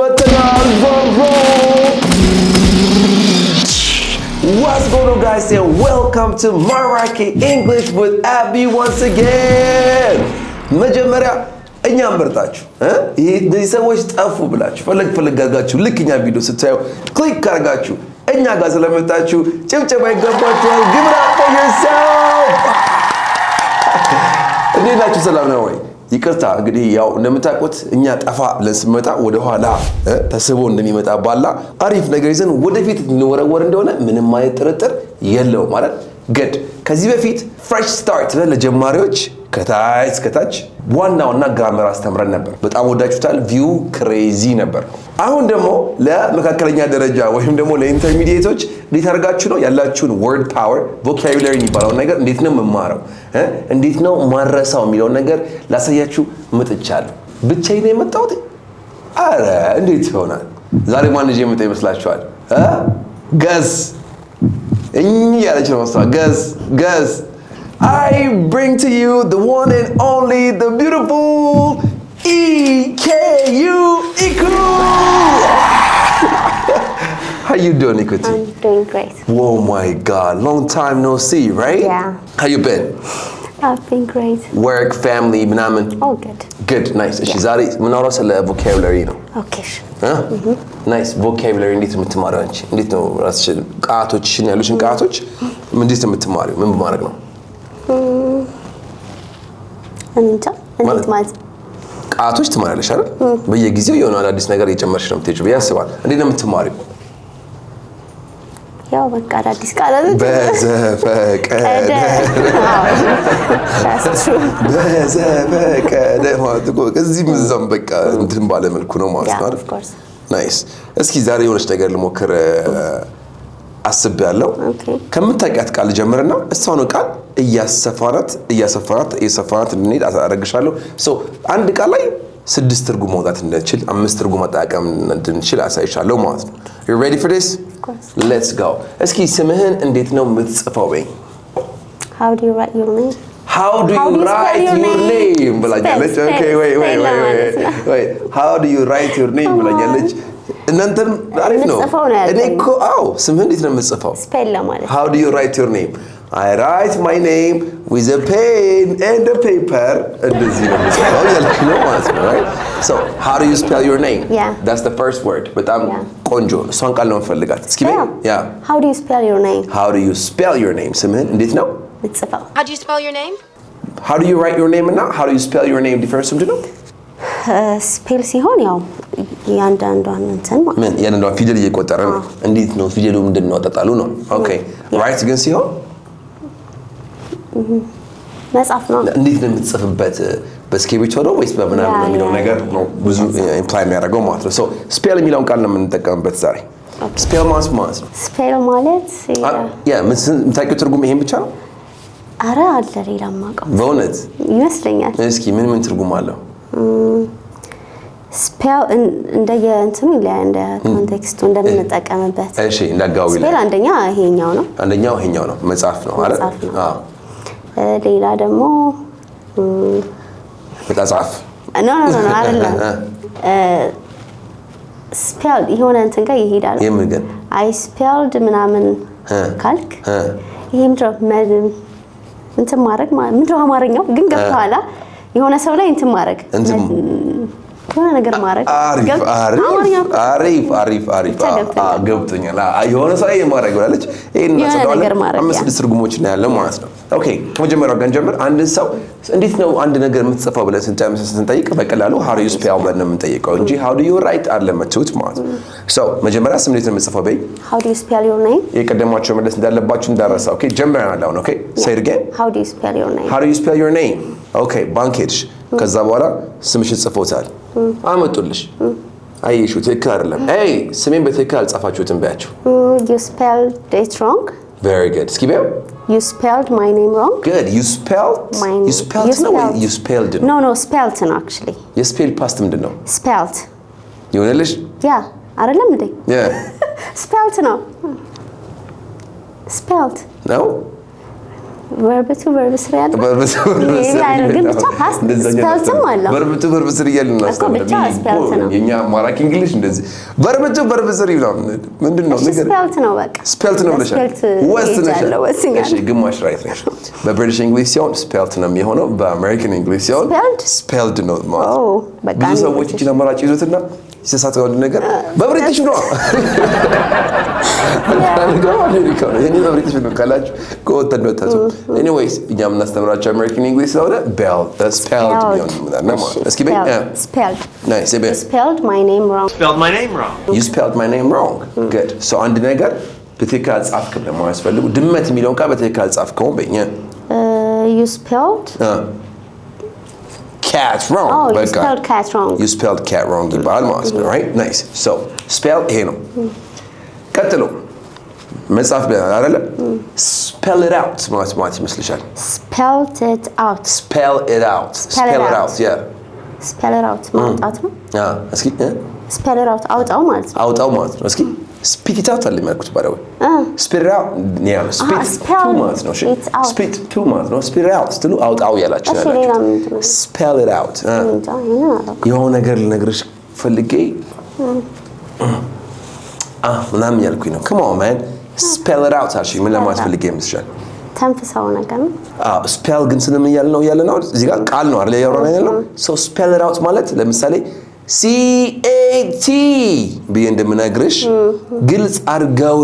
መተናል What's going on guys and welcome to Maraki English with Abby once again መጀመሪያ እኛ ምርጣችሁ እነዚህ ሰዎች ጠፉ ብላችሁ ፈለግ አድርጋችሁ ልክ እኛ ቪዲዮ ስታዩ ክሊክ አድርጋችሁ እኛ ጋር ስለመጣችሁ ጭብጨባ ይገባችኋል Give it up for yourself እንዴት ናችሁ ሰላም ነው ወይ ይቅርታ እንግዲህ ያው እንደምታውቁት እኛ ጠፋ ብለን ስንመጣ ወደ ኋላ ተስቦ እንደሚመጣ ባላ አሪፍ ነገር ይዘን ወደፊት እንወረወር እንደሆነ ምንም አይነት ጥርጥር የለውም ማለት good ከዚህ በፊት fresh start ለጀማሪዎች ከታች ዋናውና ግራመር አስተምረን ነበር በጣም ወዳችሁታል ቪው ክሬዚ ነበር አሁን ደግሞ ለመካከለኛ ደረጃ ወይም ደግሞ ለኢንተርሚዲየቶች እንዴት አድርጋችሁ ነው ያላችሁን word power vocabulary የሚባለው ነገር እንዴት ነው መማረው እንዴት ነው ማረሳው የሚለው ነገር ላሳያችሁ መጥቻለሁ ብቻዬን የመጣሁት አረ እንዴት ይሆናል ዛሬ ማን ልጅ የመጣ ይመስላችኋል ገዝ ያለች ነው ማስተዋ ገዝ I bring to you the one and only, the beautiful EKU Iku. How you doing, Ikuti? I'm doing great. Oh my God, long time no see, right? Yeah. How you been? I've been great. Work, family, ምናምን? Oh, good. Good, nice. እሺ ዛሬ ምናወራው ስለ vocabulary ነው። Okay. Nice vocabulary እንዴት የምትማሪው አንቺ? እንዴት ነው ራስሽን ቃላቶችሽን ያሉሽን ቃላቶች እንዴት ነው የምትማሪው? ምን በማድረግ ነው? እንጃ እንዴት ማለት ቃላቶች ትማሪያለሽ አይደል በየጊዜው የሆነ አዳዲስ ነገር እየጨመርሽ ነው የምትሄጂው ብዬ አስባለሁ እንዴት ነው የምትማሪው ያው በቃ አዳዲስ ቃላቶች በዘፈቀደ ማለት እኮ እዚህም እዛም በቃ እንትን ባለ መልኩ ነው ማለት ነው of course ናይስ እስኪ ዛሬ የሆነች ነገር ልሞክር አስቤያለሁ ከምታውቂያት ቃል ጀምርና እሷን ቃል እያሰፋናት እንድንሄድ አደርግሻለሁ ሶ አንድ ቃል ላይ 6 ትርጉም ማውጣት እንድንችል 5 ትርጉም መጠቀም እንድንችል አሳይሻለሁ ማለት ነው You ready for this? Of course. Let's go. እስኪ ስምህን እንዴት ነው የምትጽፈው በይ How do you write your name? How do you write your name? ብላኛለች Okay wait How do you write your name? ብላኛለች እናንተም አሪፍ ነው እኔ እኮ አዎ ስምህን እንዴት ነው የምትጽፈው ስፔል ለማለት How do you write your name? I write my name with a pen and a paper እንደዚህ ነው የምጽፈው ያልኩ ነው ማለት ነው right So how do you spell your name? Yeah. That's the first word በጣም ቆንጆ እሷን ቃል ነው የምፈልጋት እስኪ በይ Yeah. How do you spell your name? How do you spell your name? ስምህን እንዴት ነው የምትጽፈው How do you spell your name? How do you write your name እና how do you spell your name difference ምንድን ነው ስፔል ሲሆን ያው ያንዳንዷን እንትን ማለት ምን ያንዳንዷን ፊደል እየቆጠረ ነው እንዴት ነው ፊደሉ ምንድን ነው አጣጣሉ ነው ኦኬ ራይት ግን ሲሆን መጻፍ ነው እንዴት ነው የምትጽፍበት በስክሪፕቶ ነው ወይስ በምናምን ነው የሚለው ነገር ነው ብዙ ኢምፕላይ የሚያደርገው ማለት ነው ሶ ስፔል የሚለውን ቃል ነው የምንጠቀምበት ዛሬ ስፔል ማለት ነው ስፔል ማለት ያ የምታውቂው ትርጉም ይሄን ብቻ ነው አረ አለ ሌላ ማቀው በእውነት ይመስለኛል እስኪ ምን ትርጉም አለው ስፔል እንደ የእንትኑ ይለያል እንደ ኮንቴክስቱ እንደምንጠቀምበት እሺ እንዳጋው ይላል ስፔል አንደኛው ነው መጻፍ ነው አይደል አዎ ሌላ ደግሞ መጻፍ ኖ አይደለም ስፔል የሆነ እንትን ጋር ይሄዳል የምን ግን አይ ስፔልድ ምናምን ካልክ ይሄ ምንድነው እንትን ማድረግ ምንድነው አማርኛው ግን ገብቷላ የሆነ ሰው ላይ እንትን ማድረግ የሆነ ነገር ማድረግ አሪፍ ገብቶኛል የሆነ ሰው ላይ ማድረግ ብላለች ይሄን እናሰዳለን 5 ትርጉሞች ነው ያለው ማለት ነው ኦኬ ከመጀመሪያው ጋር ጀምር አንድ ሰው እንዴት ነው አንድ ነገር የምትጽፈው ብለን ስንጠይቅ በቀላሉ how do you spell ብለን ነው የምንጠይቀው እንጂ how do you write አለመቱት ማለት ነው ሶ መጀመሪያ ስም እንዴት ነው የምትጽፈው በይ how do you spell your name የቀደማቸው መለስ እንዳለባችሁ እንዳረሳ ኦኬ ጀምረናል አሁን ኦኬ say it again how do you spell your name how do you spell your name ኦኬ ባንክ ሄድሽ ከዛ በኋላ ስምሽን ጽፎታል አመጡልሽ አይሹ ትክክል አይደለም አይ ስሜን በትክክል አልጻፋችሁትም ባያችሁ you spelled it wrong very good እስኪ በይ You spelled my name wrong? Good. You spelled? You spelled no way you spelled it. No, spelled no actually. You spelled past ምንድነው? Spelled. ይሆነልሽ? Yeah. አይደለም እንዴ? Yeah. Spelled ነው. Spelled. No? verb to verb ስር ያለው verb to verb ስር ግን ብቻ past spellትም አለው verb to verb ስር እያልን ነው ብቻ spelt ነው የኛ ማራኪ እንግሊሽ እንደዚህ verb to verb ስር ይላል ምንድነው ነገር spelt ነው በቃ spelt ነው ብለሻል እሺ ግማሽ ራይት ነሽ በብሪቲሽ እንግሊሽ ሲሆን spelt ነው የሚሆነው በአሜሪካን እንግሊሽ ሲሆን spelled ነው ማለት በቃ ብዙ ሰዎች እቺ አማራጭ ይዙትና ሲሳሳቱ አንድ ነገር በብሪቲሽ ነው አሜሪካ ነው የኔ በብሪቲሽ ነው ካላችሁ ከወጣን ነው ታሱ ኤኒዌይስ እኛም እናስተምራቸው አሜሪካን እንግሊሽ ስለሆነ spelled ነው ማለት እስኪ በይ spelled nice spelled my name wrong you spelled my name wrong good so አንድ ነገር በትክክል አጻፍክ ብለህ ማያስፈልጉ ድመት የሚለውን ቃል በትክክል አጻፍከው በእኛ you spelled cat wrong you spelled cat wrong you spelled cat wrong ይባላል ማለት ነው right nice so spell ይሄ ነው ቀጥሎ መጻፍ ብለናል አይደለ spell it out ማለት ይመስልሻል spelled it out spell it out yeah spell it out ማውጣት ነው እስኪ spell it out አውጣው ማለት ነው አውጣው ማለት ነው እስኪ speak it out አለ የሚያልኩት ባለው spell it out yeah speak to ማለት ነው speak to ማለት ነው spell it out ስትሉ አውጣው ያላችሁ spell it out የሆነ ነገር ልነግርሽ ፈልጌ ምናምን ያልኩኝ ነው come on man spell it out አልሽኝ ምን ለማለት ፈልጌ ይመስልሻል ተንፈሳው ነገር ነው spell ግን ስለምን ያለ ነው እዚህ ጋር ቃል ነው አይደል ያወራን ያለው so spell it out ማለት ለምሳሌ CAT ብዬ እንደምነግርሽ ግልጽ አርገው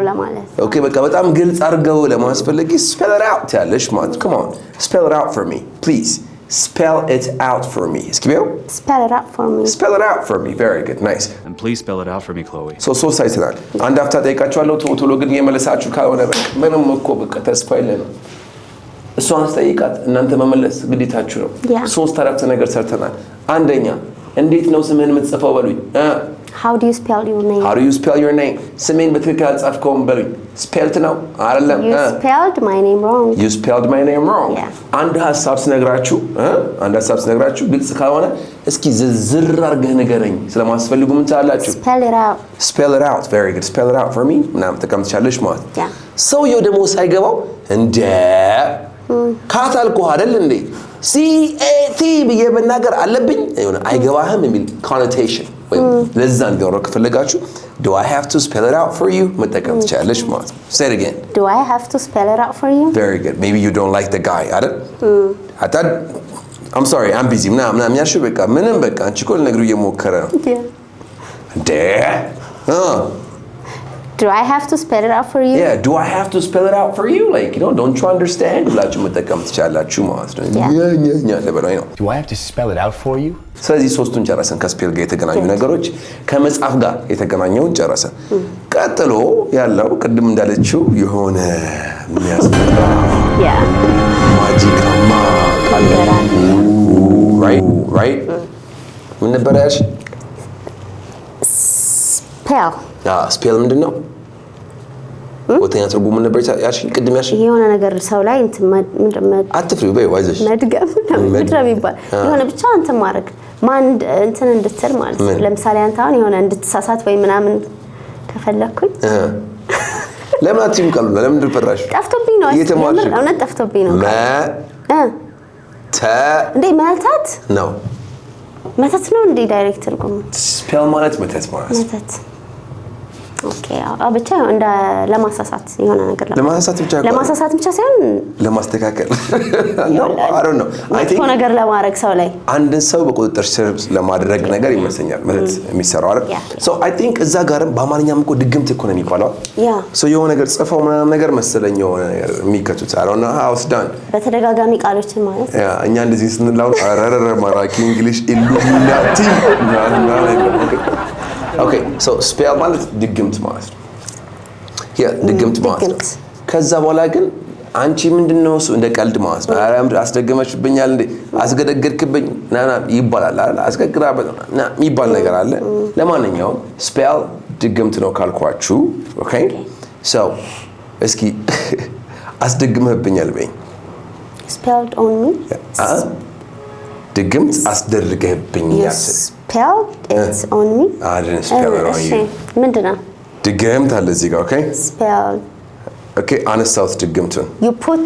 ለማለት ኦኬ በቃ በጣም ግልጽ አርገው ለማስፈልጊ spell it out ያለሽ ማለት come on spell it out for me please spell it out for me እስኪው spell it out for me spell it out for me very good nice and please spell it out for me Chloe so ሳይተናል አንድ አፍታ ጠይቃችኋለሁ ቶሎ ግን የመለሳችሁ ካልሆነ በቃ ምንም እኮ በቃ ተስፋ የለንም እሷን ጠይቃት እናንተ መመለስ ግዴታችሁ ነው ሶስት አራት ነገር ሰርተናል አንደኛ እንዴት ነው ስምህን የምትጽፈው በሉኝ how do you spell your name ስሜን በትክክል አልጻፍከውም በሉኝ spelled ነው አይደለም you spelled my name wrong አንድ ሐሳብ ስነግራችሁ ግልጽ ካልሆነ እስኪ ዝርዝር አድርገህ ንገረኝ ስለማስፈልጉ ምን ታላችሁ spell it out very good spell it out for me ምናምን ተቀምጥቻለሽ ማለት ሰውየው ደግሞ ሳይገባው እንደ ካታልኩ አይደል እንዴ CAT ብዬ መናገር አለብኝ ይሁን አይገባህም የሚል connotation ወይ ለዛ እንዲወራ ከፈለጋችሁ do I have to spell it out for you መጠቀም ትችላለሽ ማለት ነው say it again do I have to spell it out for you very good maybe you don't like the guy አይደል I'm sorry I'm busy ምናምን ያልሽው በቃ ምንም በቃ አንቺ እኮ ልነግሩ እየሞከረ ነው እንዴ do I have to spell it out for you yeah do I have to spell it out for you like you know don't you understand ብላችሁ መጠቀም ትችላላችሁ ማለት ነው ለበላይ ነው do I have to spell it out for you ስለዚህ ሶስቱን ጨረሰን ከስፔል ጋር የተገናኙ ነገሮች ከመጻፍ ጋር የተገናኘውን ጨረሰን ቀጥሎ ያለው ቅድም እንዳለችው የሆነ የሚያስፈራ ማጂካማ right ምን ነበር ያልሽ spell ምንድነው ወተኛ ትርጉሙ ነበር ያልሽኝ ቅድም ያልሽኝ የሆነ ነገር ሰው ላይ እንትን አትፍሪ በይ ዋይዘሽ መድገም ምድረም ይባል የሆነ ብቻ እንትን ማድረግ ማን እንትን እንድትል ማለት ነው ለምሳሌ አንተ አሁን የሆነ እንድትሳሳት ወይ ምናምን ከፈለኩኝ ለምን አትይም ቃሉ ለምን ድፈራሽ ጠፍቶብኝ ነው እውነት ጠፍቶብኝ ነው እንዴ መተት ነው መተት ነው እንዴ ዳይሬክት ትርጉሙ spell ማለት መተት ኦኬ ብቻ እንደ ለማሳሳት የሆነ ነገር ለማሳሳት ብቻ ሳይሆን ለማስተካከል no I don't know I think ነገር ለማድረግ ሰው ላይ አንድ ሰው በቁጥጥር ስር ለማድረግ ነገር ይመስለኛል ማለት የሚሰራው አይደል so I think እዛ ጋርም በአማርኛም እኮ ድግምት እኮ ነው የሚባለው so የሆነ ነገር ጽፈው ምናምን ነገር መሰለኝ የሆነ ነገር የሚከቱት I don't know how it's done በተደጋጋሚ ቃሎችን ማለት እኛ እንደዚህ ስንላው አረረረ ማራኪ እንግሊሽ ኢሉሚናቲ okay so spell ማለት ድግምት ማለት ነው ድግምት ማለት ነው ከዛ በኋላ ግን አንቺ ምንድነው እሱ እንደ ቀልድ ማለት ነው አስደገመሽብኛል እንዴ አስገደገድክብኝ ናና ይባላል አይደል አስገግራበና የሚባል ነገር አለ ለማንኛውም spell ድግምት ነው ካልኳችሁ okay so እስኪ አስደግመህብኛል በይ spelled on me ድግምት አስደርገህብኛል spelled it on me I didn't spell it on you ምንድነው ድግምት አለ እዚህ ጋር okay spelled ኦኬ አነሳውት ድግምቱን You put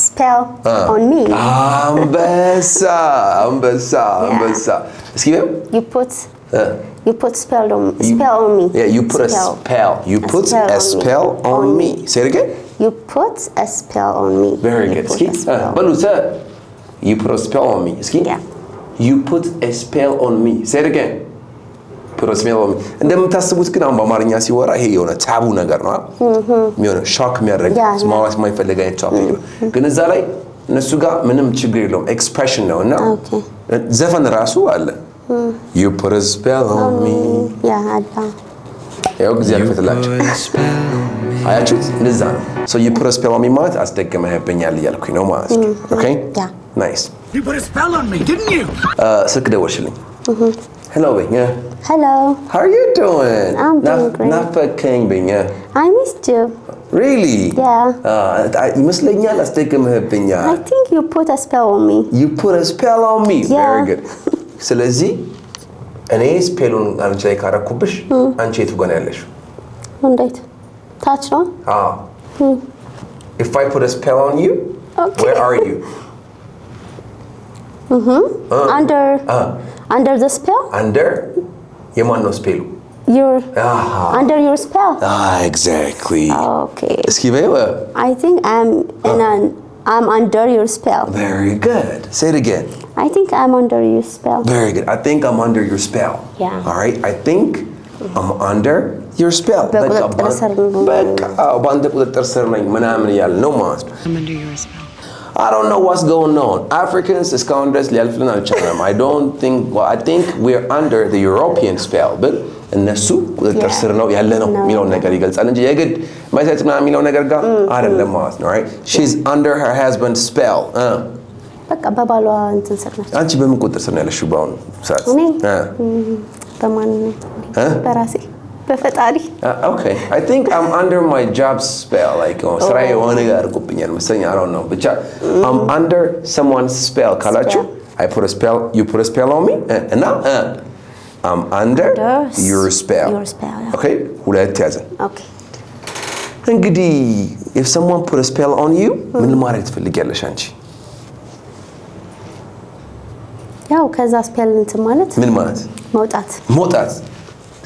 spell on me. አንበሳ እስኪ You put spell on me. Yeah, you put a spell. You put a spell on me. Say it again. You put a spell on me. Very good. Ski. Balusa. You put a spell on me. Ski. Yeah. You put a spell on me. Say it again. Put a spell on me. እንደምታስቡት ግን አሁን በአማርኛ ሲወራ ይሄ የሆነ ታቡ ነገር ነው የሚሆነው ሾክ የሚያደርግ ማውራት የማይፈልግ አይነት ቶፒክ ነው። ግን እዛ ላይ እነሱ ጋር ምንም ችግር የለውም ኤክስፕሬሽን ነው እና ዘፈን ራሱ አለ You put a spell on me. Yeah, አላ ያው ጊዜ አልፈትላችሁ አያችሁት እንደዛ ነው so you put a spell on me ማለት አስደገመህብኛል እያልኩኝ ነው ማለት ነው okay Yeah. Nice. You put a spell on me, didn't you? ስልክ ደወልሽልኝ Hello በኛ Hello. How are you doing? I'm doing great. ናፈቀኝ በኛ I missed you. Really? Yeah. ይመስለኛል አስደገመህብኛል I think you put a spell on me. You put a spell on me. Yeah. Very good. ስለዚህ እኔ ስፔሉን አንቺ ላይ ካረኩብሽ አንቺ የቱ ጋር ያለሽ? እንዴት? ታች ነው? If I put a spell on you, Okay. where are you? Under the spell? Under የማን ነው ስፔሉ? Under your spell? Exactly. Okay. እስኪ በይው I think I'm under your spell. Very good. Say it again. I think I'm under your spell. Very good. I think I'm under your spell. Yeah. All right. I think I'm under your spell. በቁጥጥር ስር ነው። በቃ በአንተ ቁጥጥር ስር ነኝ ምናምን እያለ ነው ማለት ነው። I'm under your spell. I don't know what's going on. Africans እስካሁን ድረስ ሊያልፍልን አልቻለም. I think we're under the European spell. But እነሱ ቁጥጥር ስር ነው ያለ ነው የሚለውን ነገር ይገልጻል እንጂ የግድ ማይሰት ምናምን የሚለው ነገር ጋር አይደለም ማለት ነው. Right? She's under her husband's spell. በቃ በባሏ እንትን ስር ነች። አንቺ በምን ቁጥጥር ስር ነው ያለሽው በአሁኑ ሰዓት? እኔ በማን በራሴ በፈጣሪ Okay. I think I'm under my job spell. Like ስራዬ የሆነ ነገር አድርጎብኛል መሰለኝ. I don't know. ብቻ I'm under someone's spell ካላችሁ I put a spell, you put a spell on me. እና I'm under your spell. Your spell. Okay? ሁለት ያዘን። Okay. እንግዲህ if someone put a spell on you ምን ማድረግ ትፈልጊያለሽ አንቺ? ያው ከዛ ስፔል እንትን ማለት ምን ማለት? መውጣት።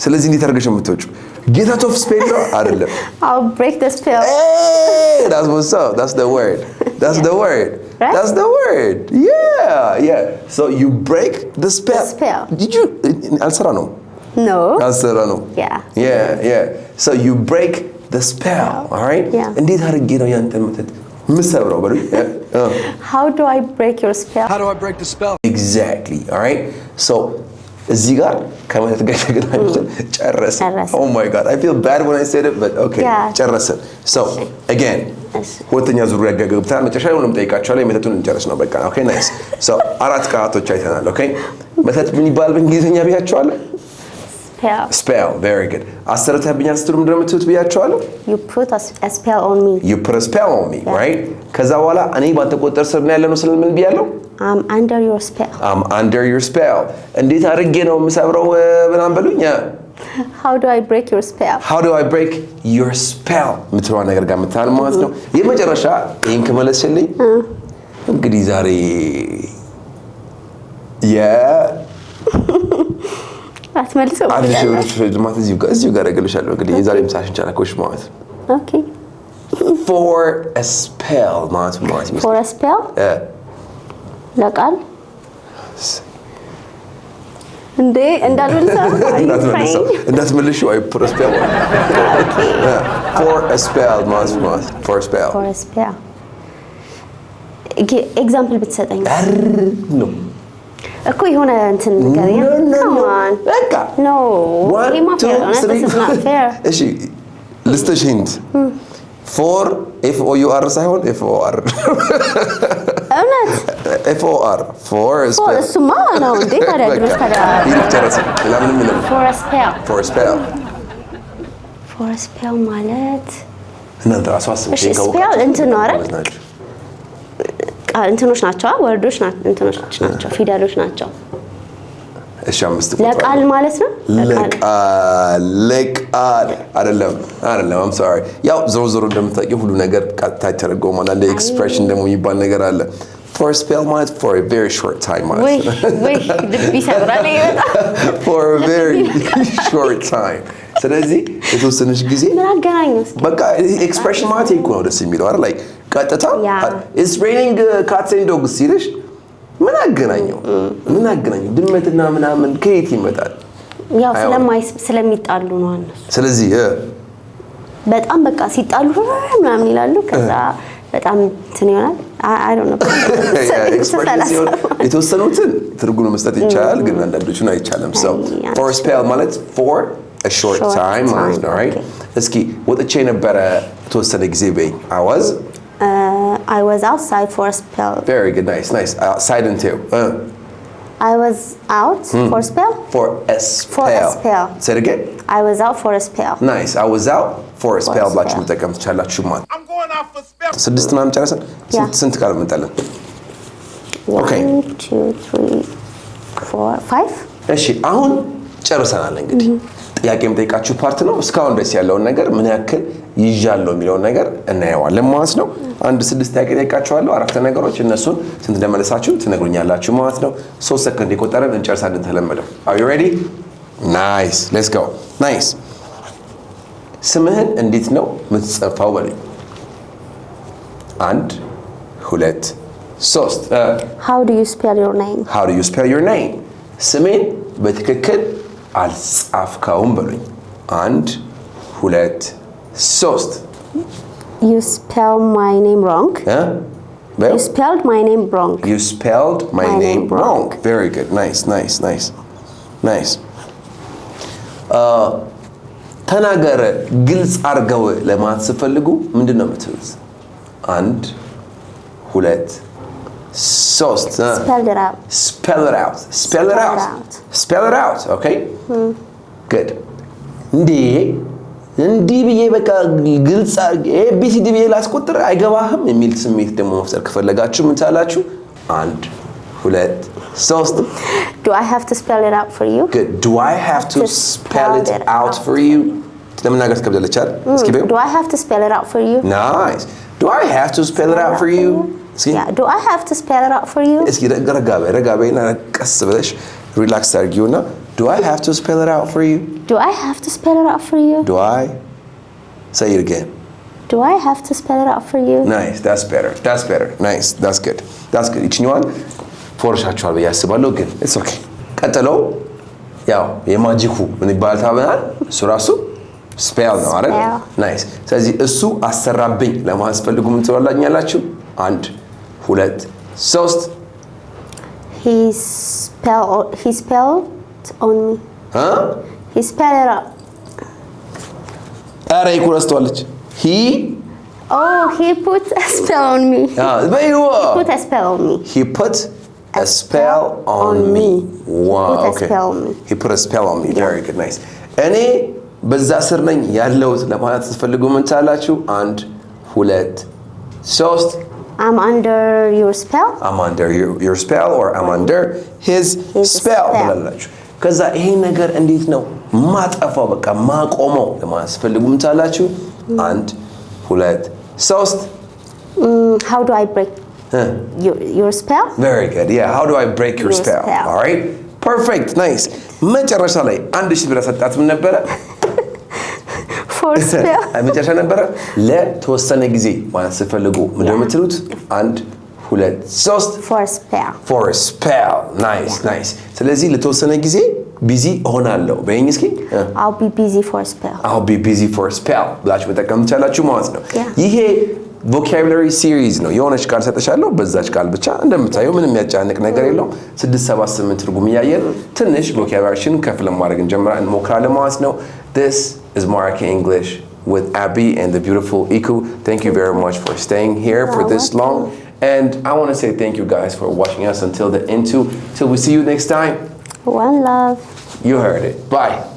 ስለዚህ እንዴት አድርገሽ ነው የምትወጪው? Get out of spell ነው አይደለም? I'll break the spell. Hey, that's what's up. That's the word. That's the word. Right? That's the word. Yeah. So you break the spell. The spell. Did you አልሰራ ነው? No. አልሰራ ነው? Yeah. So you break the spell, all right? Yeah. እንዴት አድርጌ ነው ያንተን መተት ምሰብረው በሉ? How do I break your spell? How do I break the spell? Exactly, all right? So እዚህ ጋር ከመተት ጋር ተገናኝተን ጨረስን። Oh my god, I feel bad when I said it, but okay. ጨረስን. So again, ሁለተኛ ዙር ያጋገብታል። መጨረሻ ላይ ምንም ጠይቃችኋለሁ የመተቱን እንጨርስ ነው በቃ። Okay, nice. So አራት ቃላቶች አይተናል። Okay? መተት ምን ይባላል በእንግሊዝኛ ብያችኋለሁ? Spell. Very good. አሰርተህብኛል ስትሉ ምንድን ነው የምትሉት ብያችኋለሁ? You put a spell on me. You put a spell on me, right? ከዛ በኋላ እኔ ባንተ ቁጥጥር ስር ነው ያለነው ስለ ምን ብያለሁ? I'm under your spell. I'm under your spell. እንዴት አድርጌ ነው የምሰብረው ምናምን በሉኝ? How do I break your spell? How do I break your spell? የምትለዋ ነገር ጋር የምታል ማለት ነው። የመጨረሻ ይህን ከመለስልኝ እንግዲህ ዛሬ አትመልሰው አንድ ሺህ ማለት እዚሁ ጋር እገልሻለሁ። እንግዲህ የዛሬ ምሳሽን ቻላኮሽ ማለት ነው። Okay. For a spell ማለት ነው። For a spell? ለቃል እንዴ እንዳትመልሺው አይ put a spell. For a spell ማለት ነው። For a spell. For a spell. ኤግዛምፕል ብትሰጠኝ ነው እኮ የሆነ እንትን ነገር come on በቃ no this is not fair. እሺ ልስጥሽ ሂንት for f o u r ሳይሆን f o r እውነት f o r for እሱማ ነው እንዴ ታዲያ ድረስ ታዲያ ይልጨረስ ለምን ምን for a spell for a spell ማለት እናንተ ራሱ አስቡ spell እንትን ነው አይደል እንትኖች ናቸው ወርዶች ናቸው እንትኖች ናቸው ፊደሎች ናቸው እሺ 5 ቁጥር ለቃል ማለት ነው። ለቃል አይደለም I'm sorry ያው ዞሮ እንደምታውቂው ሁሉ ነገር ቀጥታ ይተረጎማል። አንድ ኤክስፕሬሽን ደግሞ የሚባል ነገር አለ። For a spell ማለት for a very short time ማለት ነው። ወይ ልብ ይሰብራል ይወጣ For a very short time ስለዚህ የተወሰነች ጊዜ ምን አገናኘው? በቃ ኤክስፕሬሽን ማለት እኮ ነው ደስ የሚለው አይደል? like ቀጥታ it's raining cats and dogs ሲልሽ ምን አገናኘው? ድመትና ምናምን ከየት ይመጣል? ያው ስለሚጣሉ ነው እነሱ። ስለዚህ በጣም በቃ ሲጣሉ ምናምን ይላሉ። ከዛ በጣም እንትን ይሆናል። I don't know ኤክስፕሬሽን የተወሰኑትን ትርጉም መስጠት ይቻላል፣ ግን አንዳንዶቹን አይቻልም። so for a spell ማለት for a short time ማለት ነው right? እስኪ ወጥቼ ነበረ የተወሰነ ጊዜ በይ I was outside for a spell. Very good, nice. Outside until. I was out for a spell. For a spell. Say it again. I was out for a spell. Nice. I was out for a spell. ብላችሁ መጠቀም ትችላላችሁ ማለት። I'm going out for spell. ስድስት ምናምን ጨረሰን? ስንት ቃል መጣለን? Okay. 1 2 3 4 5. እሺ አሁን ጨርሰናል እንግዲህ። ጥያቄ የምጠይቃችሁ ፓርት ነው። እስካሁን ድረስ ያለውን ነገር ምን ያክል ይዣለው የሚለውን ነገር እናየዋለን ማለት ነው። አንድ 6 ጥያቄ ጠይቃችኋለሁ፣ አረፍተ ነገሮች እነሱን ስንት እንደመለሳችሁ ትነግሩኛላችሁ ማለት ነው። 3 ሰከንድ የቆጠረን እንጨርሳለን ተለመደው። Are you ready? Nice. Let's go. Nice. ስምህን እንዴት ነው የምትጽፈው በሉኝ። 1 2 3 How do you spell your name? How do you spell your name? ስሜን በትክክል አልጻፍከውም በሉኝ። 1 2 3 You spelled my name wrong. You spelled my name wrong. You spelled my name wrong. Very good. Nice. ተናገረ ግልጽ አድርገው ለማለት ስትፈልጉ ምንድን ነው የምትሉት? 1 2 3 Spell it out. Okay? Good. እንዲህ ብዬ በቃ ግልጽ ኤቢሲዲ ብዬ ላስቆጥር አይገባህም የሚል ስሜት ደግሞ መፍጠር ከፈለጋችሁ ምን ታላችሁ? 1 2 3 Do I have to spell it out for you? Good. Do I have to spell it out for you? ለምናገር ትከብዳለች አይደል? እስኪ በይው። Do I have to spell it out for you? Nice. Do I have to spell it out for you? Yeah. Do I have to spell it out for you? እስኪ ረጋበይና ቀስ ብለሽ ሪላክስ አድርጊውና Do I have to spell it out for you? Do I have to spell it out for you? Do I? Say it again. Do I have to spell it out for you? Nice. That's better. Nice. That's good. ይችኛዋን ፎርሻችኋል ብዬ አስባለሁ፣ ግን it's okay. ቀጥለው ያው የማጂኩ ምን ይባላል ታበናል? እሱ ራሱ ስፔል ነው አይደል? ናይስ። ስለዚህ እሱ አሰራብኝ ለማስፈልጉ ምን ትወላኛላችሁ? 1 2 3 He spelled on me. He spelled it out. አረ ይኩረስተዋለች። He put a spell on me. He put a spell on me. He put a spell on me. Wow. Okay. He put a spell on me. Very good. Nice. እኔ በዛ ስር ነኝ ያለሁት ለማለት ስትፈልጉ ምን ታላችሁ? 1 2 3 I'm under your spell. I'm under your spell or I'm under his spell ብላላችሁ። ከዛ ይሄ ነገር እንዴት ነው ማጠፋው በቃ ማቆመው ለማለት ስትፈልጉ ምን ታላችሁ? 1 2 3 How do I break your spell? Very good. Yeah, how do I break your spell? All right. Perfect. Nice. መጨረሻ ላይ 1000 ብር ሰጣት ምን ነበረ? For spell. መጨረሻ ነበረ ለተወሰነ ጊዜ ማለት ስትፈልጉ ምንድነው የምትሉት? 1 2 3 For a spell. Nice. ስለዚህ ለተወሰነ ጊዜ ቢዚ እሆናለሁ በእኝ እስኪ I'll be busy for a spell. I'll be busy for a spell ብላችሁ መጠቀም ትችላላችሁ ማለት ነው። ይሄ ቮካቡላሪ ሲሪዝ ነው። የሆነች ቃል ሰጥሻለሁ፣ በዛች ቃል ብቻ እንደምታየው ምንም የሚያጫንቅ ነገር የለውም። 6 7 8 ትርጉም እያየን ትንሽ ቮካቡላሪሽን ከፍ ለማድረግ እንሞክራለን ማለት ነው። This is Maraki English with Abby and the beautiful Iku. Thank you very much for staying here for this long. And I want to say thank you guys for watching us until the end too. Till we see you next time. One love. You heard it. Bye.